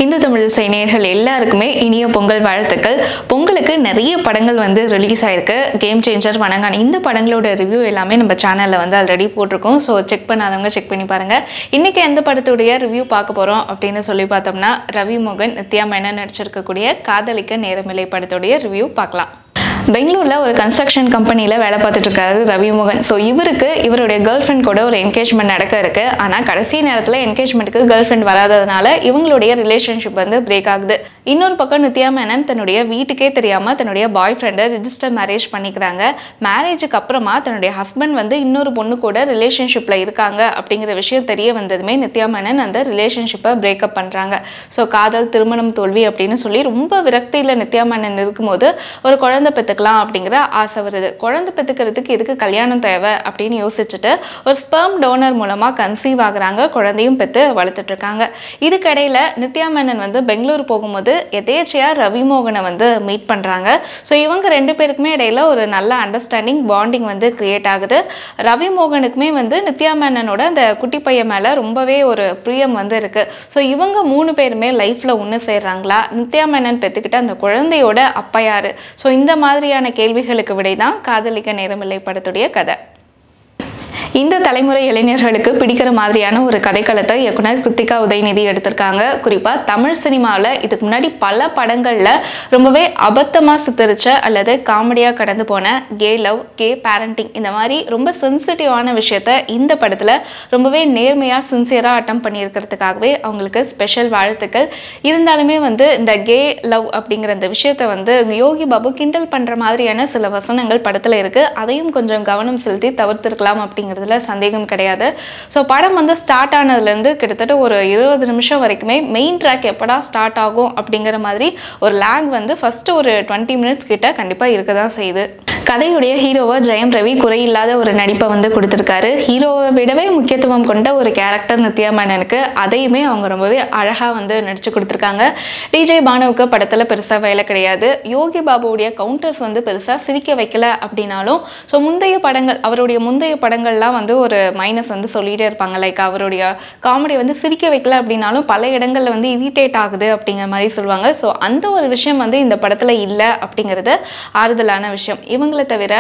இந்து தமிழ் இசை நேயர்கள் எல்லாருக்குமே இனிய பொங்கல் வாழ்த்துக்கள். பொங்கலுக்கு நிறைய படங்கள் வந்து ரிலீஸ் ஆயிருக்கு. கேம் சேஞ்சர், வணங்கான் இந்த படங்களோட ரிவ்யூ எல்லாமே நம்ம சேனல்ல வந்து ஆல்ரெடி போட்டிருக்கோம். ஸோ செக் பண்ணாதவங்க செக் பண்ணி பாருங்க. இன்னைக்கு எந்த படத்துடைய ரிவ்யூ பார்க்க போறோம் அப்படின்னு சொல்லி பார்த்தோம்னா, ரவி மோகன், நித்யா மேனன் நடிச்சிருக்கக்கூடிய காதலிக்க நேரமில்லை படத்துடைய ரிவ்யூ பார்க்கலாம். பெங்களூர்ல ஒரு கன்ஸ்ட்ரக்ஷன் கம்பெனியில் வேலை பார்த்துட்டு இருக்காரு ரவி மோகன். ஸோ இவருக்கு இவருடைய கேர்ள் ஃப்ரெண்ட் கூட ஒரு என்கேஜ்மெண்ட் நடக்க இருக்கு. ஆனால் கடைசி நேரத்தில் என்கேஜ்மெண்ட்டுக்கு கேர்ள் ஃப்ரெண்ட் வராததுனால இவங்களுடைய ரிலேஷன்ஷிப் வந்து பிரேக் ஆகுது. இன்னொரு பக்கம் நித்யா மேனன் தன்னுடைய வீட்டுக்கே தெரியாம தன்னுடைய பாய் ஃப்ரெண்டை ரிஜிஸ்டர் மேரேஜ் பண்ணிக்கிறாங்க. மேரேஜுக்கு அப்புறமா தன்னுடைய ஹஸ்பண்ட் வந்து இன்னொரு பொண்ணு கூட ரிலேஷன்ஷிப்ல இருக்காங்க அப்படிங்கிற விஷயம் தெரிய வந்ததுமே நித்யா மேனன் அந்த ரிலேஷன்ஷிப்பை பிரேக்கப் பண்றாங்க. ஸோ காதல் திருமணம் தோல்வி அப்படின்னு சொல்லி ரொம்ப விரக்தியில் நித்யா மேனன் இருக்கும்போது ஒரு குழந்தை பெற்றுக்கலாம் அப்படிங்கிற ஆசை வருது. குழந்தை பெற்றுக்கிறதுக்கு எதுக்கு கல்யாணம் தேவை அப்படின்னு யோசிச்சுட்டு ஒரு ஸ்பெர்ம் டோனர் மூலமா கன்சீவ் ஆகுறாங்க. குழந்தையும் பெற்று வளர்த்துட்டு இருக்காங்க. இதுக்கிடையில நித்யா மேனன் வந்து பெங்களூர் போகும்போது எதேச்சையா ரவி மோகனை வந்து மீட் பண்றாங்க. ஸோ இவங்க ரெண்டு பேருக்குமே இடையில ஒரு நல்ல அண்டர்ஸ்டாண்டிங் பாண்டிங் வந்து கிரியேட் ஆகுது. ரவி மோகனுக்குமே வந்து நித்யா மேனனோட அந்த குட்டி பையன் மேல ரொம்பவே ஒரு பிரியம் வந்து இருக்கு. ஸோ இவங்க மூணு பேருமே லைஃப்ல ஒன்று சேர்றாங்களா? நித்யா மேனன் பெற்றுக்கிட்ட அந்த குழந்தையோட அப்பா யாரு? ஸோ இந்த மாதிரியான கேள்விகளுக்கு விடைதான் காதலிக்க நேரமில்லை படத்துடைய கதை. இந்த தலைமுறை இளைஞர்களுக்கு பிடிக்கிற மாதிரியான ஒரு கதைக்களத்தை இயக்குனர் கிருத்திகா உதயநிதி எடுத்திருக்காங்க. குறிப்பா தமிழ் சினிமாவில் இதுக்கு முன்னாடி பல படங்கள்ல ரொம்பவே அபத்தமா சித்தரிச்ச அல்லது காமெடியா கடந்து போன கே லவ், கே பேரண்டிங் இந்த மாதிரி ரொம்ப சென்சிட்டிவான விஷயத்த இந்த படத்துல ரொம்பவே நேர்மையா சின்சியரா அட்டம் பண்ணியிருக்கிறதுக்காகவே அவங்களுக்கு ஸ்பெஷல் வாழ்த்துக்கள். இருந்தாலுமே வந்து இந்த கே லவ் அப்படிங்கிற அந்த விஷயத்த வந்து யோகி பாபு கிண்டல் பண்ற மாதிரியான சில வசனங்கள் படத்துல இருக்கு. அதையும் கொஞ்சம் கவனம் செலுத்தி தவிர்த்திருக்கலாம் அப்படிங்கிறது சந்தேகம் கிடையாது. ஸோ படம் வந்து ஸ்டார்ட் ஆனதுலேருந்து கிட்டத்தட்ட ஒரு 20 நிமிஷம் வரைக்குமே மெயின் ட்ராக் எப்படா ஸ்டார்ட் ஆகும் அப்படிங்கிற மாதிரி ஒரு லேக் வந்து ஃபர்ஸ்ட் ஒரு 20 மினிட்ஸ் கிட்ட கண்டிப்பாக இருக்க தான் செய்யுது. கதையுடைய ஹீரோவை ஜெயம் ரவி குறையில்லாத ஒரு நடிப்பை வந்து கொடுத்துருக்காரு. ஹீரோவை விடவே முக்கியத்துவம் கொண்ட ஒரு கேரக்டர் நித்யா மேனனுக்கு அதையுமே அவங்க ரொம்பவே அழகாக வந்து நடிச்சு கொடுத்துருக்காங்க. டிஜே பானுவுக்கு படத்தில் பெருசாக வேலை கிடையாது. யோகி பாபுவுடைய கவுண்டர்ஸ் வந்து பெருசாக சிரிக்க வைக்கல அப்படின்னாலும் ஸோ அவருடைய முந்தைய படங்கள்லாம் வந்து ஒரு மைனஸ் வந்து சொல்லிகிட்டே இருப்பாங்க. லைக் அவருடைய காமெடி வந்து சிரிக்க வைக்கல அப்படின்னாலும் பல இடங்களில் வந்து இரிட்டேட் ஆகுது அப்படிங்கிற மாதிரி சொல்லுவாங்க. ஸோ அந்த ஒரு விஷயம் வந்து இந்த படத்தில் இல்லை அப்படிங்கிறது ஆறுதலான விஷயம். இவங்களை தவிர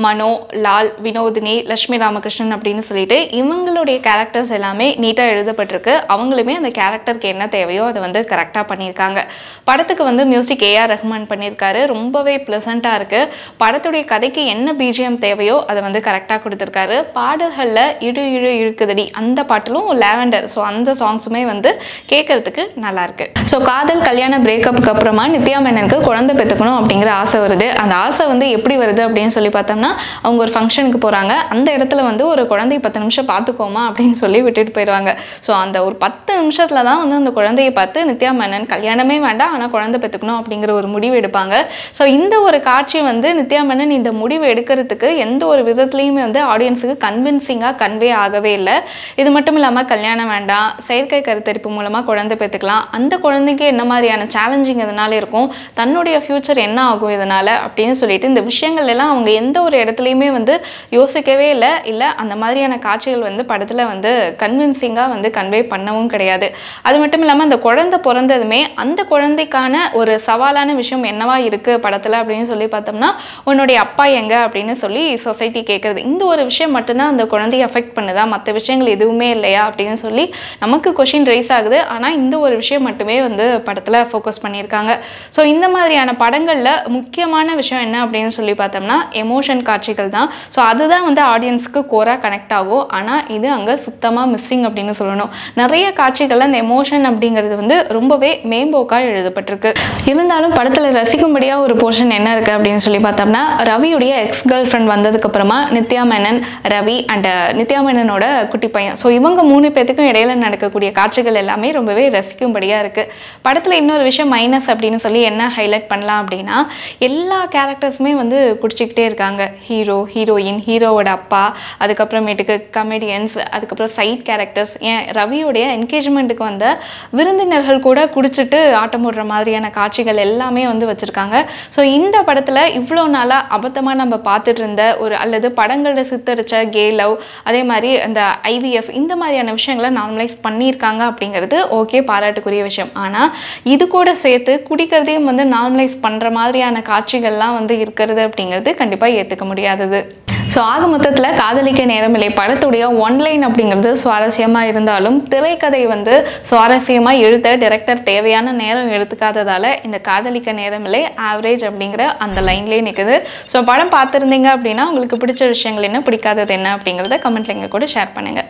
மனோ, லால், வினோதினி, லட்சுமி ராமகிருஷ்ணன் அப்படின்னு சொல்லிட்டு இவங்களுடைய கேரக்டர்ஸ் எல்லாமே நீட்டாக எழுதப்பட்டிருக்கு. அவங்களுமே அந்த கேரக்டருக்கு என்ன தேவையோ அதை வந்து கரெக்டாக பண்ணியிருக்காங்க. படத்துக்கு வந்து மியூசிக் ஏஆர் ரஹ்மான் பண்ணியிருக்காரு. ரொம்பவே ப்ளசண்ட்டாக இருக்கு. படத்துடைய கதைக்கு என்ன பிஜிஎம் தேவையோ அதை வந்து கரெக்டாக கொடுத்துருக்காரு. பாடல்களில் இழு இழு இழுக்குதடி அந்த பாட்டிலும் லாவெண்டர், ஸோ அந்த சாங்ஸுமே வந்து கேட்கறதுக்கு நல்லா இருக்கு. ஸோ காதல் கல்யாண பிரேக்கப்புக்கு அப்புறமா நித்யா மேனனுக்கு குழந்தை பெற்றுக்கணும் அப்படிங்கிற ஆசை வருது. அந்த ஆசை வந்து எப்படி வருது அப்படின்னு சொல்லி பார்த்தோம்னா, அவங்க ஒரு ஃபங்க்ஷனுக்கு போகிறாங்க. அந்த இடத்துல வந்து ஒரு குழந்தைய 10 நிமிஷம் பார்த்துக்கோமா அப்படின்னு சொல்லி விட்டுட்டு போயிடுவாங்க. ஸோ அந்த ஒரு 10 நிமிஷத்துல தான் வந்து அந்த குழந்தையை பார்த்து நித்யா மேனன் கல்யாணமே வேண்டாம் ஆனால் குழந்தை பெற்றுக்கணும் அப்படிங்கிற ஒரு முடிவு எடுப்பாங்க. ஸோ இந்த ஒரு காட்சி வந்து நித்யா மேனன் இந்த முடிவு எடுக்கிறதுக்கு எந்த ஒரு விதத்துலையுமே வந்து ஆடியன்ஸுக்கு கன்வின்சிங்காக கன்வே ஆகவே இல்லை. இது மட்டும் இல்லாமல் கல்யாணம் வேண்டாம், செயற்கை கருத்தரிப்பு மூலமாக குழந்தை பெற்றுக்கலாம், அந்த குழந்தைக்கு என்ன மாதிரியான சேலஞ்சிங் இதனால இருக்கும், தன்னுடைய ஃபியூச்சர் என்ன ஆகும் இதனால அப்படின்னு சொல்லிட்டு இந்த விஷயங்கள் எல்லாம் அவங்க எந்த ஒரு இடத்துலையுமே வந்து யோசிக்கவே இல்லை அந்த மாதிரியான காட்சிகள் வந்து படத்தில் வந்து கன்வின்சிங்காக வந்து கன்வே பண்ணவும் கிடையாது. அது மட்டும் இல்லாமல் அந்த குழந்தை பிறந்ததுமே அந்த குழந்தைக்கான ஒரு சவாலான விஷயம் என்னவா இருக்குது படத்தில் அப்படின்னு சொல்லி பார்த்தோம்னா, உன்னுடைய அப்பா எங்க அப்படின்னு சொல்லி சொசைட்டி கேட்குறது. இந்த ஒரு விஷயம் மட்டும்தான் அந்த குழந்தையை அஃபெக்ட் பண்ணுதா, மற்ற விஷயங்கள் எதுவுமே இல்லையா அப்படின்னு சொல்லி நமக்கு கொஷின் ரைஸ் ஆகுது. ஆனால் இந்த ஒரு விஷயம் மட்டுமே வந்து படத்தில் ஃபோக்கஸ் பண்ணியிருக்காங்க. ஸோ இந்த மாதிரியான படங்களில் முக்கியமான விஷயம் என்ன அப்படின்னு சொல்லி பார்த்தோம்னா எமோஷன் காட்சிகள் தான். ஸோ அதுதான் வந்து ஆடியன்ஸுக்கு கோராக கனெக்ட் ஆகும். ஆனால் இது அங்கே சுத்தமாக மிஸ்ஸிங் அப்படின்னு சொல்லணும். நிறைய காட்சிகளில் அந்த எமோஷன் அப்படிங்கிறது வந்து ரொம்பவே மேம்போக்காக எழுதப்பட்டிருக்கு. இருந்தாலும் படத்தில் ரசிக்கும்படியாக ஒரு போர்ஷன் என்ன இருக்குது அப்படின்னு சொல்லி பார்த்தோம்னா, ரவியுடைய எக்ஸ் கேர்ள் ஃப்ரெண்ட் வந்ததுக்கப்புறமா நித்யா மேனன், ரவி அண்ட் நித்யா மேனனோட குட்டி பையன், ஸோ இவங்க 3 பேத்துக்கும் இடையில நடக்கக்கூடிய காட்சிகள் எல்லாமே ரொம்பவே ரசிக்கும்படியாக இருக்குது. படத்தில் இன்னொரு விஷயம் மைனஸ் அப்படின்னு சொல்லி என்ன ஹைலைட் பண்ணலாம் அப்படின்னா, எல்லா கேரக்டர்ஸுமே வந்து குடிச்சிக்கிட்டே இருக்காங்க. ஹீரோ, ஹீரோயின், ஹீரோவோட அப்பா, அதுக்கப்புறமேட்டுக்கு கமெடியன்ஸ், அதுக்கப்புறம் சைட் கேரக்டர்ஸ், ஏன் ரவியோடைய என்கேஜ்மெண்ட்டுக்கு வந்த விருந்தினர்கள் கூட குடிச்சிட்டு ஆட்டம் போடுற மாதிரியான காட்சிகள் எல்லாமே வந்து வச்சுருக்காங்க. ஸோ இந்த படத்தில் இவ்வளோ நாளாக அபத்தமாக நம்ம பார்த்துட்டு இருந்த ஒரு அல்லது படங்களில் சித்தரித்த கே லவ், அதே மாதிரி அந்த IVF இந்த மாதிரியான விஷயங்களை நார்மலைஸ் பண்ணியிருக்காங்க அப்படிங்கிறது ஓகே, பாராட்டுக்குரிய விஷயம். ஆனால் இது கூட சேர்த்து குடிக்கிறதையும் வந்து நார்மலைஸ் பண்ணுற மாதிரியான காட்சிகள்லாம் வந்து இருக்கிறது அப்படிங்கிறது கண்டிப்பாக ஏற்றுக்க முடியாதது. ஸோ ஆக மொத்தத்தில் காதலிக்க நேரமில்லை படத்துடைய ஒன்லைன் அப்படிங்கிறது சுவாரஸ்யமாக இருந்தாலும் திரைக்கதை வந்து சுவாரஸ்யமாக எழுத டைரக்டர் தேவையான நேரம் எடுத்துக்காததால் இந்த காதலிக்க நேரமில்லை ஆவரேஜ் அப்படிங்கிற அந்த லைன்லேயே நிற்குது. ஸோ படம் பார்த்துருந்தீங்க அப்படின்னா உங்களுக்கு பிடிச்ச விஷயங்கள் என்ன, பிடிக்காதது என்ன அப்படிங்கிறத கமெண்ட்ல எங்கள் கூட ஷேர் பண்ணுங்கள்.